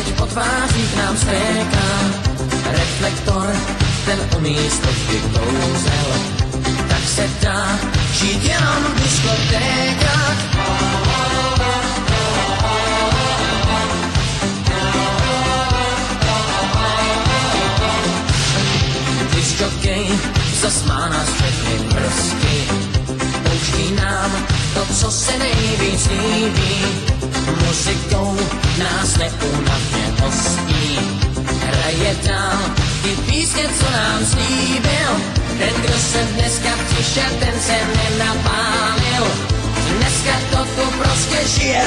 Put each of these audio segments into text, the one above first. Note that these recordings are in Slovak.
teď po tvářích nám stéká. Reflektor, ten umí stovky kouzel, tak se dá žít jenom v diskotékách. Disjokej zas má nás všechny prsky, pouští nám to, co se nejvíc líbí. Muzikou nás neúnavně hostí, hraje dál ty písně, co nám slíbil. Ten, kdo se dneska přišel, ten se nenapálil. Dneska to tu prostě žije.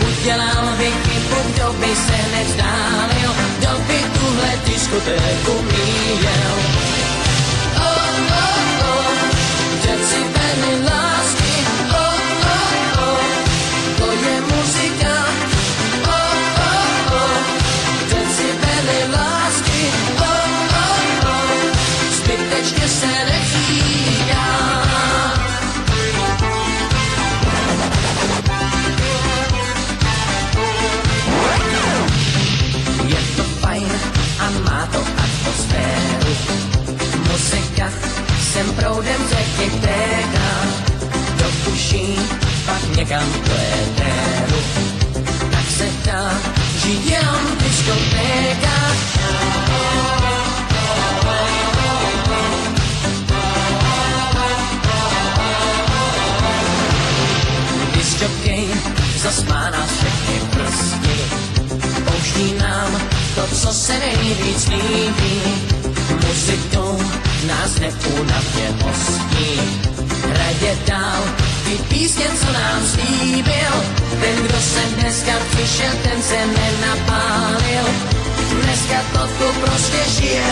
Udělal by chybu, kdo by se nevzdálil, kdo by tuhle diskotéku míjel. Oh, oh, oh, decibely lásky. Oh, oh, oh, to je muzika. Oh, oh, oh, decibely lásky. Oh, oh, oh, zbytečně se neříká. Má to atmosféru, muzika sem proudem řeky téká, do uší, pak někam do éteru, tak se dá žít jenom v diskotékách. Disjokej zas má nás všechny prsty, pouští nám to, co se nejvíc líbí. Muzikou nás neúnavně hostí, hraje dál ty písně, co nám slíbil. Ten, kdo se dneska přišel, ten se nenapálil. Dneska to tu prostě žije.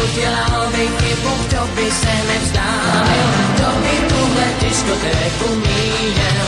Udělal by chybu, kdo by se nevzdálil, kdo by tuhle diskotéku míjel.